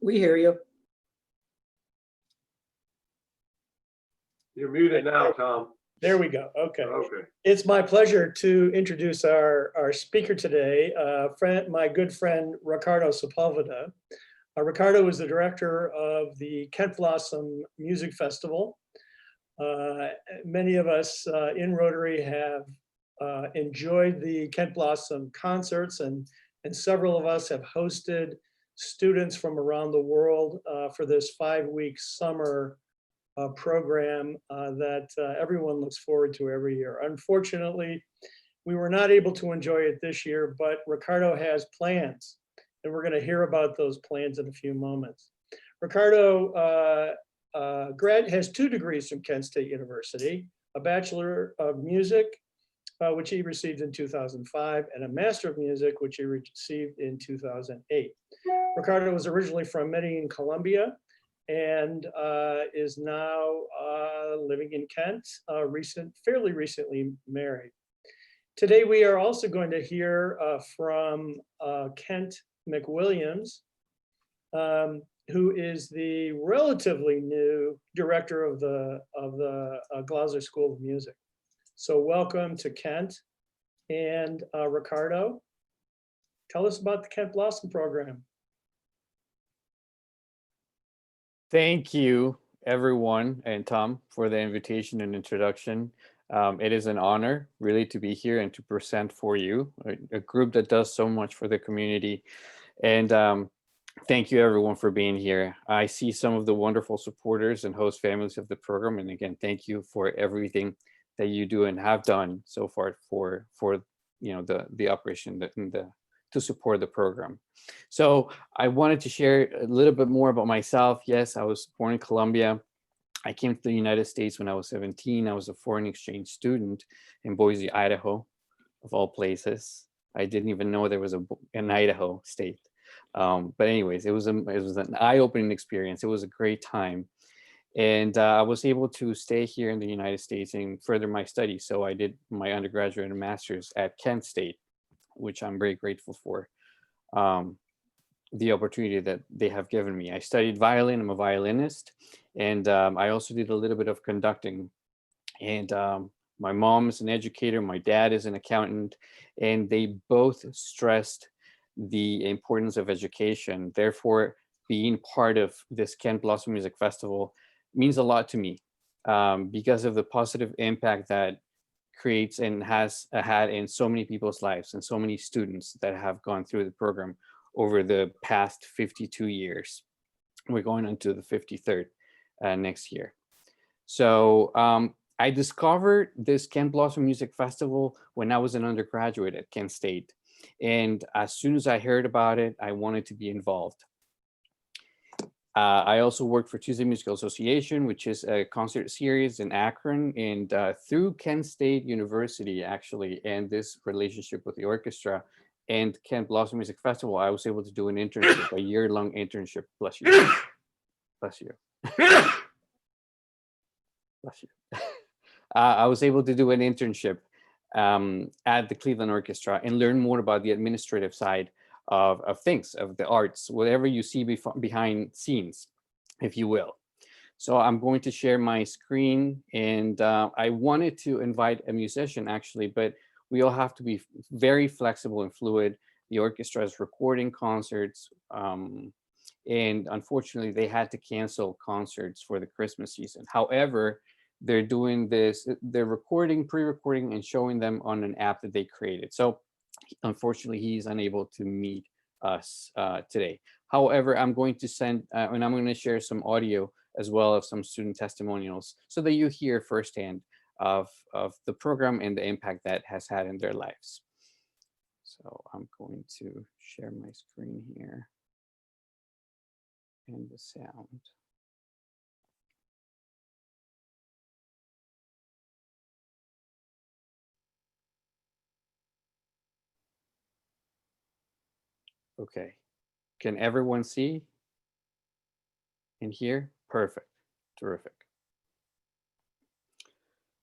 We hear you. You're muted now, Tom. There we go. Okay. Okay. It's my pleasure to introduce our speaker today, my good friend, Ricardo Sepulveda. Ricardo is the director of the Kent Blossom Music Festival. Many of us in Rotary have enjoyed the Kent Blossom concerts, and several of us have hosted students from around the world for this 5-week summer program that everyone looks forward to every year. Unfortunately, we were not able to enjoy it this year, but Ricardo has plans, and we're going to hear about those plans in a few moments. Ricardo has 2 degrees from Kent State University, a Bachelor of Music, which he received in 2005, and a Master of Music, which he received in 2008. Ricardo was originally from Medellin, Colombia, and is now living in Kent, fairly recently married. Today, we are also going to hear from Kent McWilliams, who is the relatively new director of the Gloucester School of Music. So welcome to Kent. And Ricardo, tell us about the Kent Blossom program. Thank you, everyone, and Tom, for the invitation and introduction. It is an honor, really, to be here and to present for you, a group that does so much for the community. And thank you, everyone, for being here. I see some of the wonderful supporters and host families of the program. And again, thank you for everything that you do and have done so far for the operation to support the program. So I wanted to share a little bit more about myself. Yes, I was born in Colombia. I came to the United States when I was 17. I was a foreign exchange student in Boise, Idaho, of all places. I didn't even know there was an Idaho state. But anyways, it was an eye-opening experience. It was a great time. And I was able to stay here in the United States and further my studies. So I did my undergraduate and master's at Kent State, which I'm very grateful for the opportunity that they have given me. I studied violin. I'm a violinist. And I also did a little bit of conducting. And my mom is an educator. My dad is an accountant. And they both stressed the importance of education. Therefore, being part of this Kent Blossom Music Festival means a lot to me because of the positive impact that creates and has had in so many people's lives and so many students that have gone through the program over the past 52 years. We're going into the 53rd next year. So I discovered this Kent Blossom Music Festival when I was an undergraduate at Kent State. And as soon as I heard about it, I wanted to be involved. I also worked for Tuesday Musical Association, which is a concert series in Akron, and through Kent State University, actually, and this relationship with the orchestra and Kent Blossom Music Festival, I was able to do an internship, a year-long internship. Bless you. Bless you. Bless you. I was able to do an internship at the Cleveland Orchestra and learn more about the administrative side of things, of the arts, whatever you see behind scenes, if you will. So I'm going to share my screen, and I wanted to invite a musician, actually, but we all have to be very flexible and fluid. The orchestra is recording concerts, and unfortunately, they had to cancel concerts for the Christmas season. However, they're doing this, they're recording, pre-recording, and showing them on an app that they created. So unfortunately, he's unable to meet us today. However, I'm going to send, and I'm going to share some audio as well of some student testimonials so that you hear firsthand of the program and the impact that has had in their lives. So I'm going to share my screen here and the sound. Okay, can everyone see and hear? Perfect, terrific.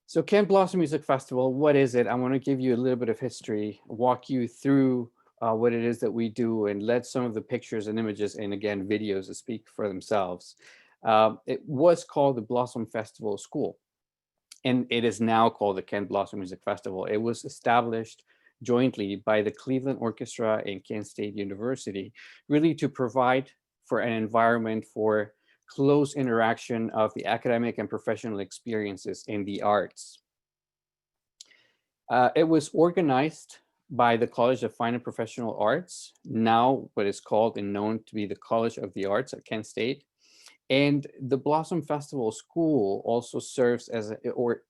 So Kent Blossom Music Festival, what is it? I want to give you a little bit of history, walk you through what it is that we do, and let some of the pictures and images and again videos speak for themselves. It was called the Blossom Festival School, and it is now called the Kent Blossom Music Festival. It was established jointly by the Cleveland Orchestra and Kent State University, really to provide for an environment for close interaction of the academic and professional experiences in the arts. It was organized by the College of Fine and Professional Arts, now what is called and known to be the College of the Arts at Kent State. And the Blossom Festival School also serves as, or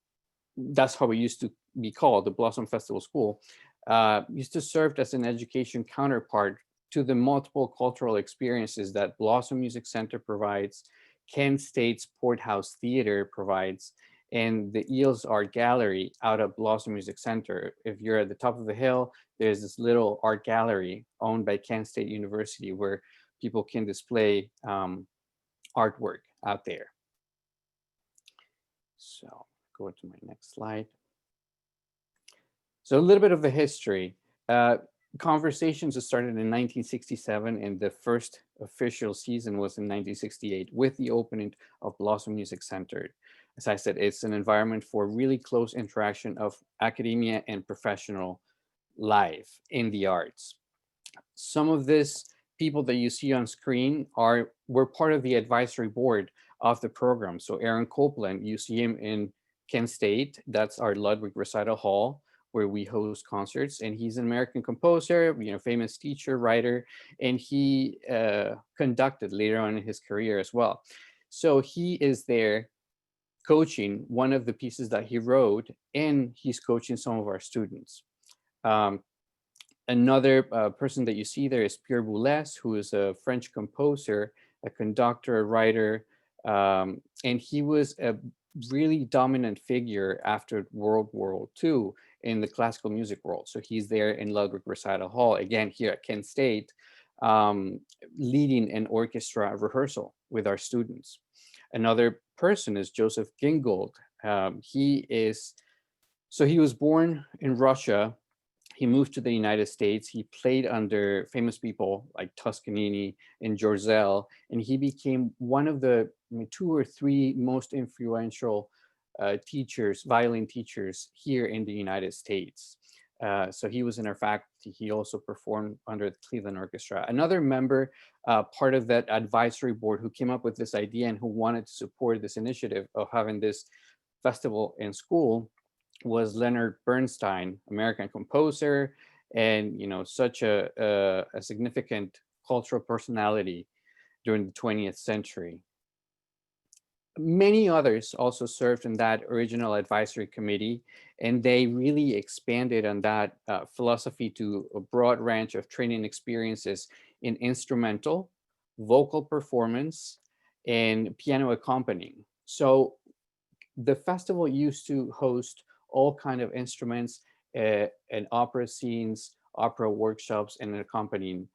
that's how it used to be called, the Blossom Festival School, used to serve as an education counterpart to the multiple cultural experiences that Blossom Music Center provides, Kent State's Porthouse Theater provides, and the Eels Art Gallery out at Blossom Music Center. If you're at the top of the hill, there's this little art gallery owned by Kent State University where people can display artwork out there. So go to my next slide. So a little bit of the history. Conversations started in 1967 and the first official season was in 1968 with the opening of Blossom Music Center. As I said, it's an environment for really close interaction of academia and professional life in the arts. Some of these people that you see on screen were part of the advisory board of the program. So Aaron Copeland, you see him in Kent State, that's our Ludwig Recital Hall, where we host concerts, and he's an American composer, famous teacher, writer, and he conducted later on in his career as well. So he is there coaching one of the pieces that he wrote, and he's coaching some of our students. Another person that you see there is Pierre Boulez, who is a French composer, a conductor, a writer, and he was a really dominant figure after World War II in the classical music world. So he's there in Ludwig Recital Hall, again here at Kent State, leading an orchestra rehearsal with our students. Another person is Joseph Gingold. He was born in Russia. He moved to the United States. He played under famous people like Toscanini and Jorzel, and he became one of the 2 or 3 most influential violin teachers here in the United States. So he was in our faculty. He also performed under the Cleveland Orchestra. Another member, part of that advisory board, who came up with this idea and who wanted to support this initiative of having this festival in school, was Leonard Bernstein, American composer, and such a significant cultural personality during the 20th century. Many others also served in that original advisory committee, and they really expanded on that philosophy to a broad range of training experiences in instrumental, vocal performance, and piano accompanying. So the festival used to host all kind of instruments and opera scenes, opera workshops, and an accompanying.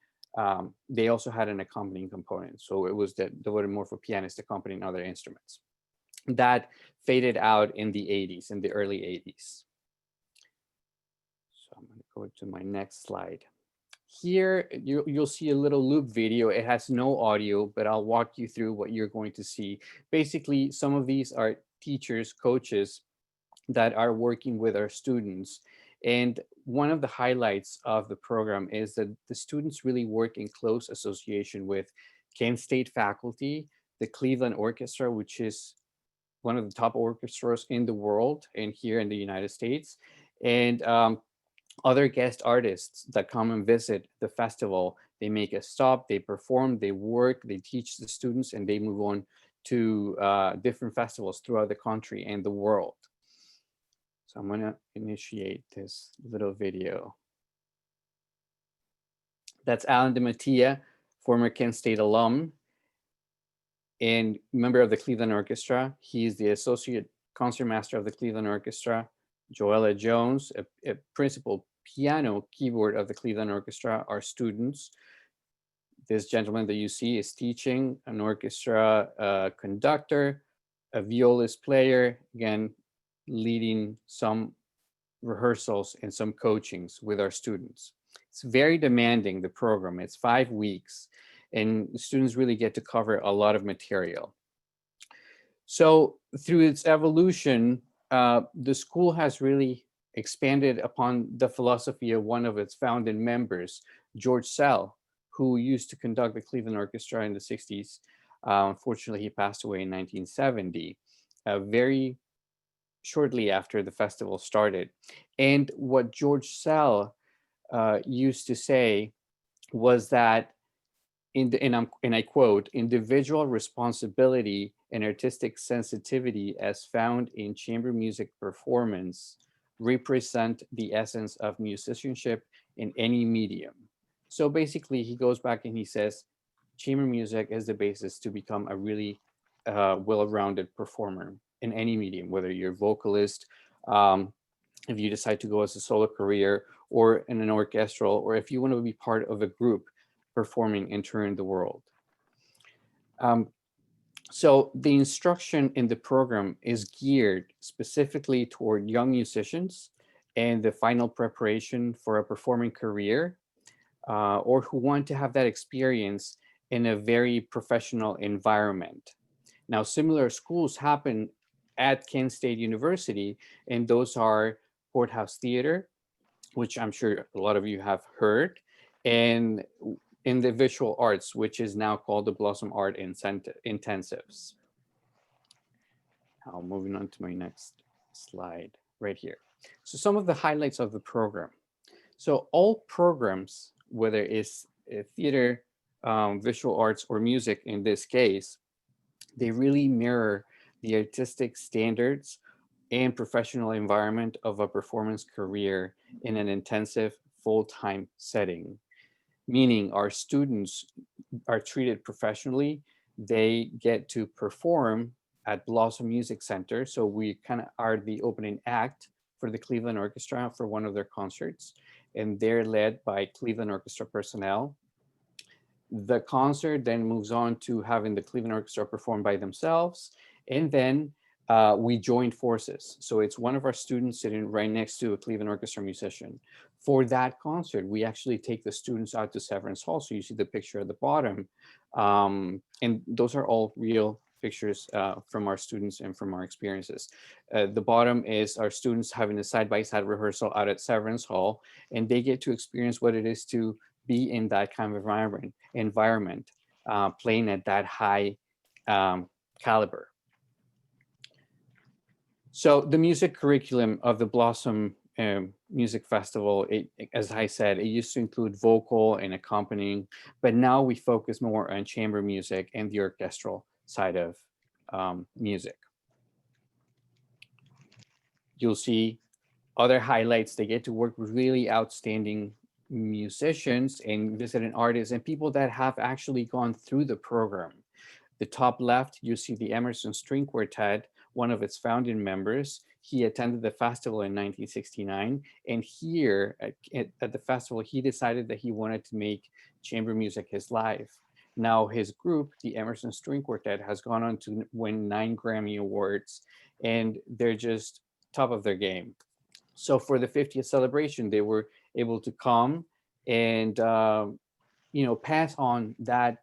They also had an accompanying component. So it was devoted more for pianists accompanying other instruments. That faded out in the 80s, in the early 80s. So I'm going to go to my next slide. Here, you'll see a little loop video. It has no audio, but I'll walk you through what you're going to see. Basically, some of these are teachers, coaches that are working with our students. And one of the highlights of the program is that the students really work in close association with Kent State faculty, the Cleveland Orchestra, which is one of the top orchestras in the world and here in the United States, and other guest artists that come and visit the festival. They make a stop, they perform, they work, they teach the students, and they move on to different festivals throughout the country and the world. So I'm going to initiate this little video. That's Alan DeMattia, former Kent State alum and member of the Cleveland Orchestra. He's the associate concertmaster of the Cleveland Orchestra. Joella Jones, a principal piano keyboard of the Cleveland Orchestra, are students. This gentleman that you see is teaching, an orchestra conductor, a violist player, again, leading some rehearsals and some coachings with our students. It's very demanding, the program. It's 5 weeks, and students really get to cover a lot of material. So through its evolution, the school has really expanded upon the philosophy of one of its founding members, George Sell, who used to conduct the Cleveland Orchestra in the 60s. Unfortunately, he passed away in 1970, very shortly after the festival started. And what George Sell used to say was that and I quote, individual responsibility and artistic sensitivity as found in chamber music performance represent the essence of musicianship in any medium. So basically he goes back and he says, chamber music is the basis to become a really well-rounded performer in any medium, whether you're a vocalist, um, if you decide to go as a solo career or in an orchestral, or if you want to be part of a group performing and touring the world. So the instruction in the program is geared specifically toward young musicians and the final preparation for a performing career, or who want to have that experience in a very professional environment. Now, similar schools happen at Kent State University, and those are Courthouse Theater, which I'm sure a lot of you have heard, and in the visual arts, which is now called the Blossom Art Intensives. Now, moving on to my next slide right here. So some of the highlights of the program. So all programs, whether it's theater, visual arts, or music in this case, they really mirror the artistic standards and professional environment of a performance career in an intensive full-time setting. Meaning our students are treated professionally. They get to perform at Blossom Music Center. So we kind of are the opening act for the Cleveland Orchestra for one of their concerts. And they're led by Cleveland Orchestra personnel. The concert then moves on to having the Cleveland Orchestra perform by themselves. And then we joined forces. So it's one of our students sitting right next to a Cleveland Orchestra musician. For that concert, we actually take the students out to Severance Hall. So you see the picture at the bottom. And those are all real pictures from our students and from our experiences. The bottom is our students having a side-by-side rehearsal out at Severance Hall, and they get to experience what it is to be in that kind of environment, playing at that high caliber. So the music curriculum of the Blossom Music Festival, as I said, it used to include vocal and accompanying, but now we focus more on chamber music and the orchestral side of music. You'll see other highlights. They get to work with really outstanding musicians and visiting artists and people that have actually gone through the program. The top left, you see the Emerson String Quartet, one of its founding members. He attended the festival in 1969. And here at the festival, he decided that he wanted to make chamber music his life. Now his group, the Emerson String Quartet, has gone on to win 9 Grammy Awards, and they're just top of their game. So for the 50th celebration, they were able to come and pass on that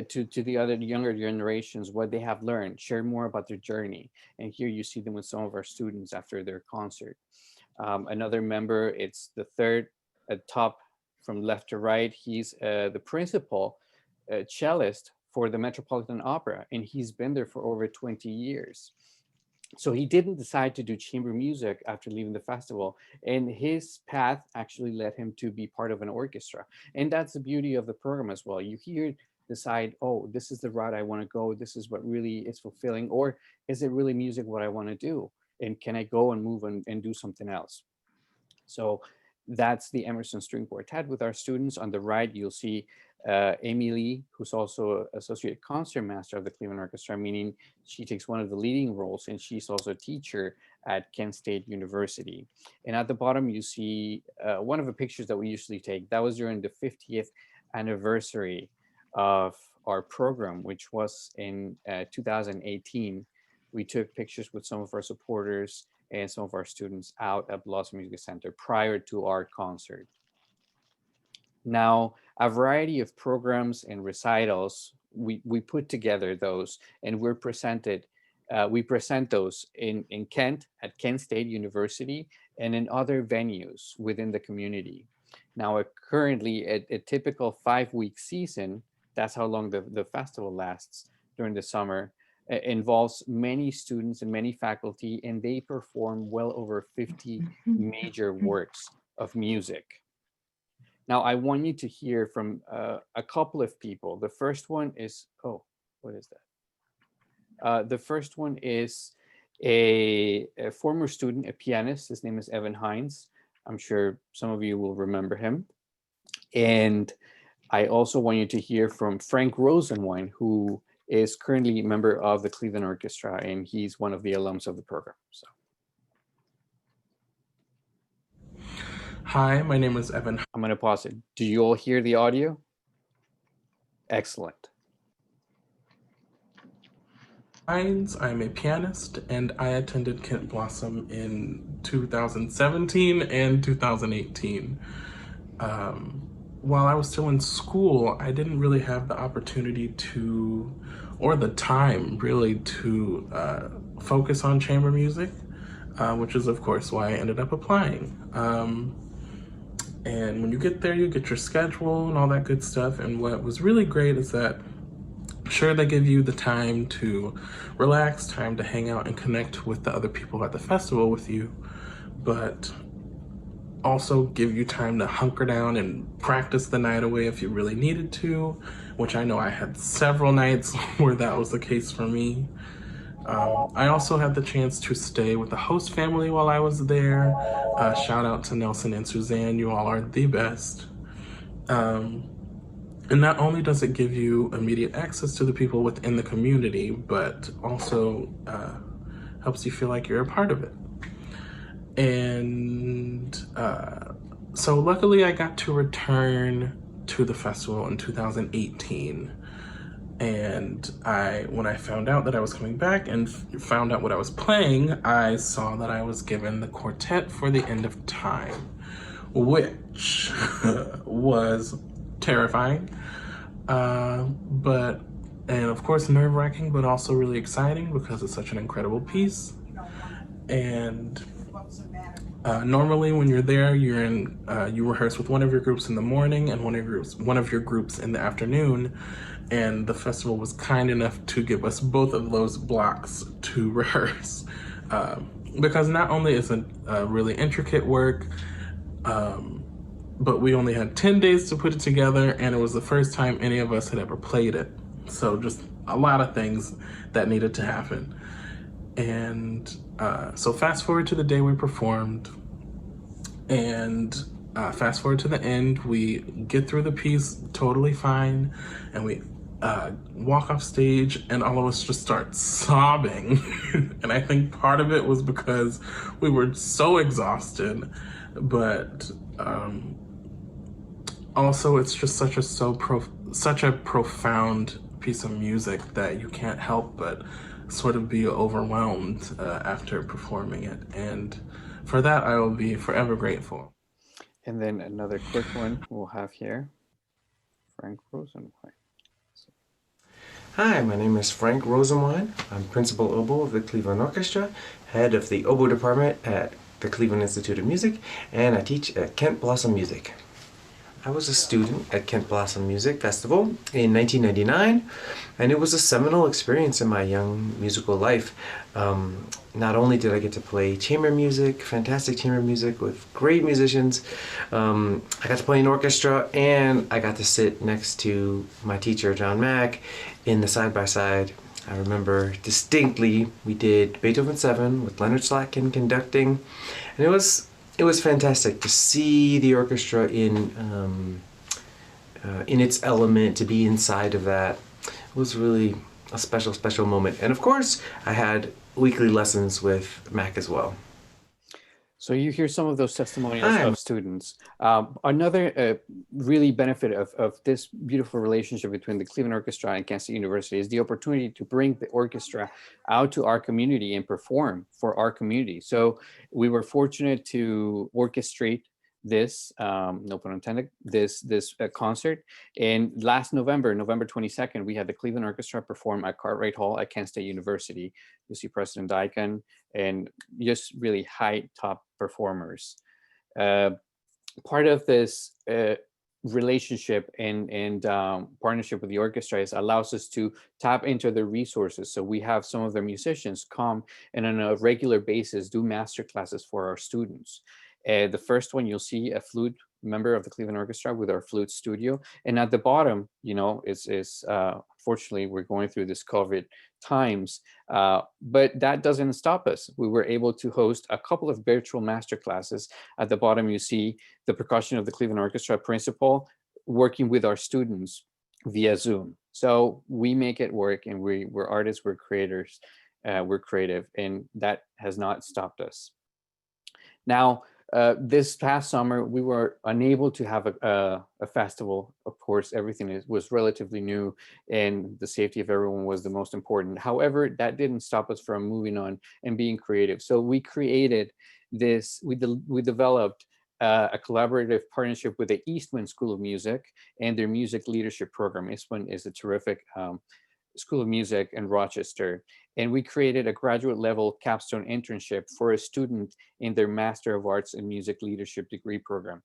to the other younger generations, what they have learned, share more about their journey. And here you see them with some of our students after their concert. Another member, it's the third at top from left to right. He's the principal cellist for the Metropolitan Opera, and he's been there for over 20 years. So he didn't decide to do chamber music after leaving the festival, and his path actually led him to be part of an orchestra. And that's the beauty of the program as well. You here decide, oh, this is the route I want to go. This is what really is fulfilling, or is it really music what I want to do? And can I go and move and do something else? So that's the Emerson String Quartet with our students. On the right, you'll see Amy Lee, who's also Associate Concertmaster of the Cleveland Orchestra, meaning she takes one of the leading roles, and she's also a teacher at Kent State University. And at the bottom, you see one of the pictures that we usually take. That was during the 50th anniversary of our program, which was in 2018. We took pictures with some of our supporters and some of our students out at Blossom Music Center prior to our concert. Now, a variety of programs and recitals, we put together those, and we present those in Kent, at Kent State University, and in other venues within the community. Now, currently, a typical 5-week season, that's how long the festival lasts during the summer, involves many students and many faculty, and they perform well over 50 major works of music. Now, I want you to hear from a couple of people. The first one is, oh, what is that? The first one is a former student, a pianist. His name is Evan Hines. I'm sure some of you will remember him. And I also want you to hear from Frank Rosenwine, who is currently a member of the Cleveland Orchestra, and he's one of the alums of the program. So. Hi, my name is Evan. I'm going to pause it. Do you all hear the audio? Excellent. Hines. I'm a pianist, and I attended Kent Blossom in 2017 and 2018. While I was still in school, I didn't really have the opportunity to, or the time really, to focus on chamber music, which is of course why I ended up applying. And when you get there, you get your schedule and all that good stuff. And what was really great is that, sure, they give you the time to relax, time to hang out and connect with the other people at the festival with you, but also give you time to hunker down and practice the night away if you really needed to, which I know I had several nights where that was the case for me. I also had the chance to stay with the host family while I was there. Shout out to Nelson and Suzanne, you all are the best. And not only does it give you immediate access to the people within the community, but also helps you feel like you're a part of it. And so luckily I got to return to the festival in 2018. And when I found out that I was coming back and found out what I was playing, I saw that I was given the quartet for the End of Time, which was terrifying, and of course nerve-wracking, but also really exciting because it's such an incredible piece. And normally when you're there, you rehearse with one of your groups in the morning and one of your groups in the afternoon. And the festival was kind enough to give us both of those blocks to rehearse. Because not only is it really intricate work, but we only had 10 days to put it together, and it was the first time any of us had ever played it. So just a lot of things that needed to happen. And so fast forward to the day we performed, and fast forward to the end, we get through the piece totally fine, and we walk off stage, and all of us just start sobbing. And I think part of it was because we were so exhausted, but also it's just such a profound piece of music that you can't help but sort of be overwhelmed after performing it. And for that, I will be forever grateful. And then another quick one we'll have here, Frank Rosenwine. Hi, my name is Frank Rosenwine. I'm Principal Oboe of the Cleveland Orchestra, head of the Oboe Department at the Cleveland Institute of Music, and I teach at Kent Blossom Music. I was a student at Kent Blossom Music Festival in 1999, and it was a seminal experience in my young musical life. Not only did I get to play chamber music, fantastic chamber music with great musicians, I got to play in orchestra, and I got to sit next to my teacher, John Mack, in the side-by-side. I remember distinctly we did Beethoven 7 with Leonard Slatkin conducting, and it was fantastic to see the orchestra in its element, to be inside of that. It was really a special moment. And of course, I had weekly lessons with Mac as well. So you hear some of those testimonials of students. Another really benefit of this beautiful relationship between the Cleveland Orchestra and Kansas State University is the opportunity to bring the orchestra out to our community and perform for our community. So we were fortunate to orchestrate this, no pun intended, this concert. And last November, November 22nd, we had the Cleveland Orchestra perform at Cartwright Hall at Kent State University. You see President Daikin and just really high top performers. Part of this relationship and partnership with the orchestra is allows us to tap into their resources. So we have some of their musicians come and on a regular basis do master classes for our students. The first one, you'll see a flute member of the Cleveland Orchestra with our flute studio. And at the bottom, you know, is fortunately, we're going through this COVID times, but that doesn't stop us. We were able to host a couple of virtual master classes. At the bottom, you see the percussion of the Cleveland Orchestra principal working with our students via Zoom. So we make it work, and we're artists, we're creators, we're creative, and that has not stopped us. Now, this past summer, we were unable to have a festival. Of course, everything was relatively new, and the safety of everyone was the most important. However, that didn't stop us from moving on and being creative. So we created this, we developed a collaborative partnership with the Eastman School of Music and their music leadership program. Eastman is a terrific School of Music in Rochester. And we created a graduate level capstone internship for a student in their Master of Arts in Music Leadership degree program.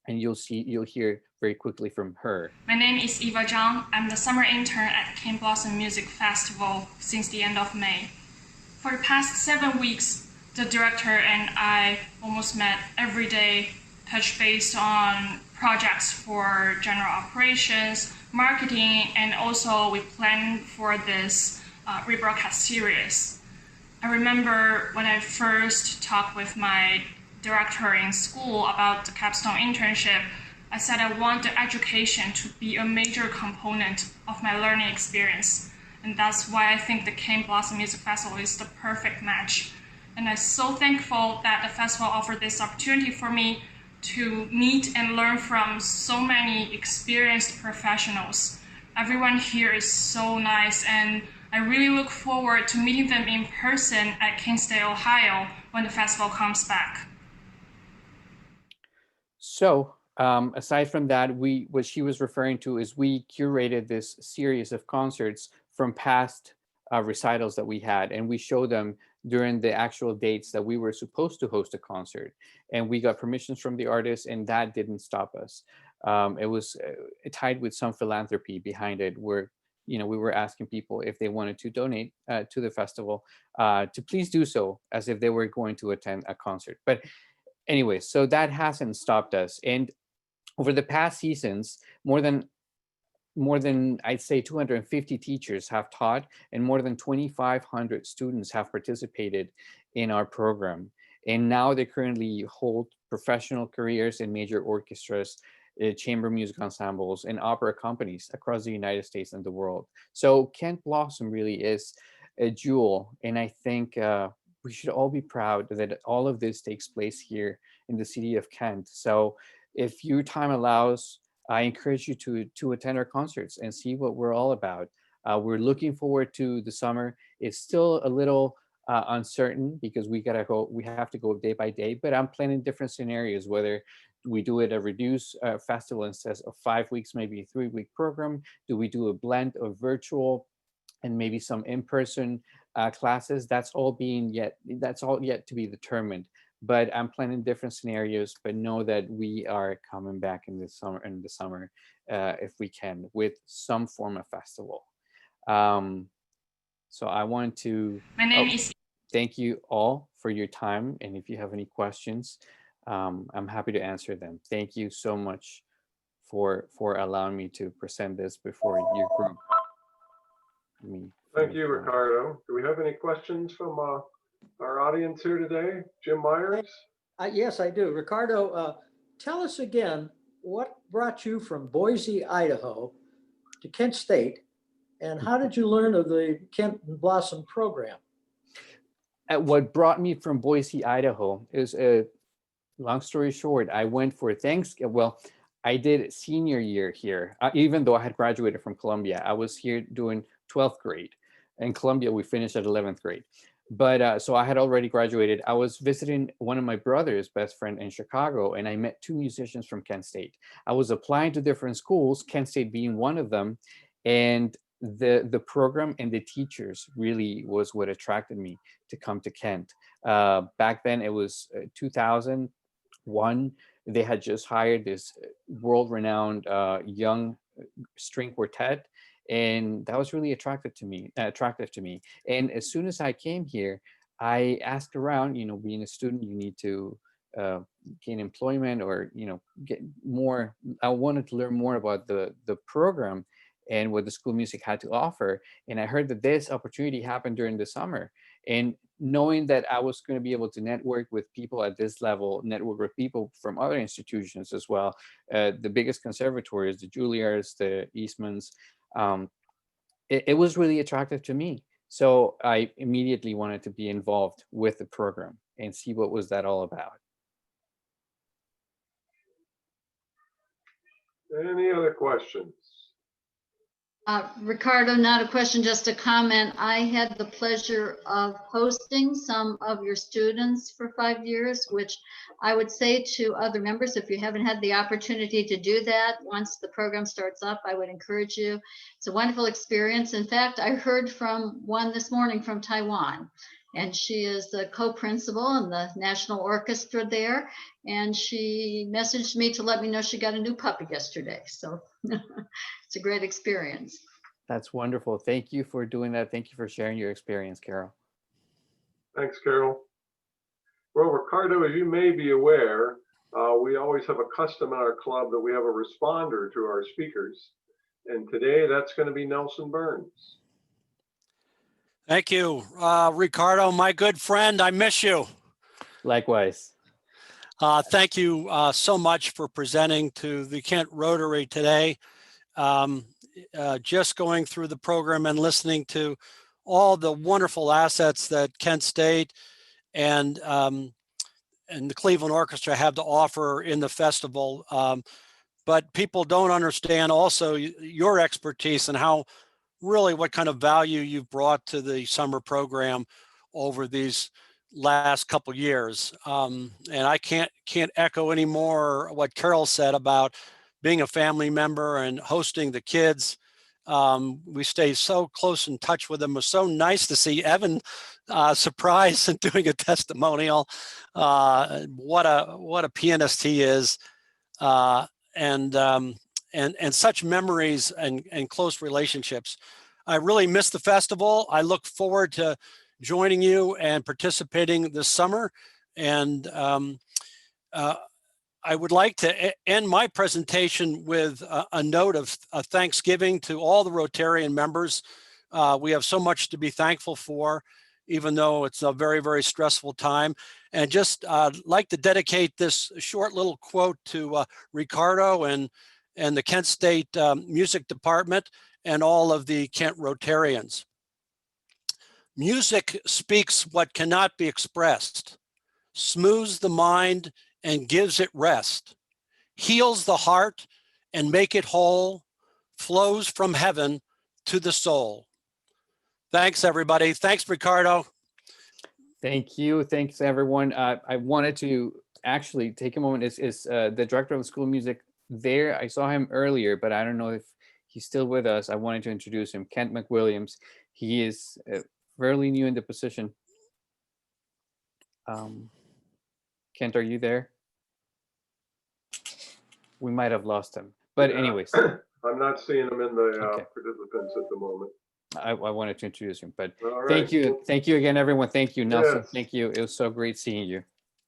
And you'll hear very quickly from her. My name is Eva Zhang. I'm the summer intern at Cane Blossom Music Festival since the end of May. For the past 7 weeks, the director and I almost met every day, touched base on projects for general operations, marketing, and also we planned for this rebroadcast series. I remember when I first talked with my director in school about the capstone internship, I said I want the education to be a major component of my learning experience. And that's why I think the Cane Blossom Music Festival is the perfect match. And I'm so thankful that the festival offered this opportunity for me to meet and learn from so many experienced professionals. Everyone here is so nice, and I really look forward to meeting them in person at Kent State, Ohio when the festival comes back. So aside from that, what she was referring to is we curated this series of concerts from past recitals that we had, and we showed them during the actual dates that we were supposed to host a concert. And we got permissions from the artists, and that didn't stop us. It was tied with some philanthropy behind it, where we were asking people if they wanted to donate to the festival to please do so as if they were going to attend a concert. But anyway, so that hasn't stopped us. And over the past seasons, more than I'd say 250 teachers have taught, and more than 2,500 students have participated in our program. And now they currently hold professional careers in major orchestras, chamber music ensembles, and opera companies across the United States and the world. So Kent Blossom really is a jewel, and I think we should all be proud that all of this takes place here in the city of Kent. So if your time allows, I encourage you to attend our concerts and see what we're all about. We're looking forward to the summer. It's still a little uncertain because we have to go day by day, but I'm planning different scenarios, whether we do it a reduced festival instead of 5 weeks, maybe a 3-week program. Do we do a blend of virtual and maybe some in-person classes? That's all yet to be determined. But I'm planning different scenarios, but know that we are coming back in the summer if we can, with some form of festival. So I want to thank you all for your time. And if you have any questions, I'm happy to answer them. Thank you so much for allowing me to present this before your group. Thank you, Ricardo. Do we have any questions from our audience here today? Jim Myers? Yes, I do. Ricardo, tell us again, what brought you from Boise, Idaho to Kent State, and how did you learn of the Kent Blossom program? What brought me from Boise, Idaho is long story short, I went for Thanksgiving. Well, I did senior year here, even though I had graduated from Columbia. I was here doing 12th grade. In Columbia, we finished at 11th grade. But so I had already graduated. I was visiting one of my brother's best friend in Chicago, and I met two musicians from Kent State. I was applying to different schools, Kent State being one of them, and the program and the teachers really was what attracted me to come to Kent. Back then, it was 2001. They had just hired this world-renowned young string quartet, and that was really attractive to me. And as soon as I came here, I asked around. Being a student, you need to uh, gain employment, or get more. I wanted to learn more about the program and what the school music had to offer. And I heard that this opportunity happened during the summer. And knowing that I was going to be able to network with people at this level, network with people from other institutions as well, the biggest conservatories, the Juilliards, the Eastmans, um, it was really attractive to me. So I immediately wanted to be involved with the program and see what was that all about. Any other questions? Ricardo, not a question, just a comment. I had the pleasure of hosting some of your students for 5 years, which I would say to other members, if you haven't had the opportunity to do that, once the program starts up, I would encourage you. It's a wonderful experience. In fact, I heard from one this morning from Taiwan, and she is the co-principal in the National Orchestra there. And she messaged me to let me know she got a new puppy yesterday. So it's a great experience. That's wonderful. Thank you for doing that. Thank you for sharing your experience, Carol. Thanks, Carol. Well, Ricardo, as you may be aware, we always have a custom in our club that we have a responder to our speakers. And today that's going to be Nelson Burns. Thank you, Ricardo, my good friend. I miss you. Likewise. Thank you so much for presenting to the Kent Rotary today. Just going through the program and listening to all the wonderful assets that Kent State and the Cleveland Orchestra have to offer in the festival. But people don't understand also your expertise and how really what kind of value you've brought to the summer program over these last couple years. And I can't echo any more what Carol said about being a family member and hosting the kids. We stay so close in touch with them. It was so nice to see Evan surprised and doing a testimonial. What a pianist he is, and such memories and close relationships. I really miss the festival. I look forward to joining you and participating this summer. And I would like to end my presentation with a note of thanksgiving to all the Rotarian members. We have so much to be thankful for, even though it's a very, very stressful time. And just like to dedicate this short little quote to Ricardo and the Kent State Music Department and all of the Kent Rotarians. Music speaks what cannot be expressed, smooths the mind and gives it rest, heals the heart and make it whole, flows from heaven to the soul. Thanks, everybody. Thanks, Ricardo. Thank you. Thanks, everyone. I wanted to actually take a moment. Is the director of school music there? I saw him earlier, but I don't know if he's still with us. I wanted to introduce him, Kent McWilliams. He is fairly new in the position. Kent, are you there? We might have lost him, but anyways. I'm not seeing him in the Okay. participants at the moment. I wanted to introduce him, but All right. thank you. Thank you again, everyone. Thank you, Nelson. Yes. Thank you. It was so great seeing you.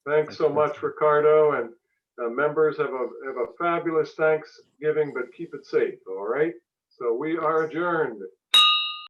Thanks so much, Ricardo, and members have a fabulous Thanksgiving, but keep it safe, all right? So we are adjourned.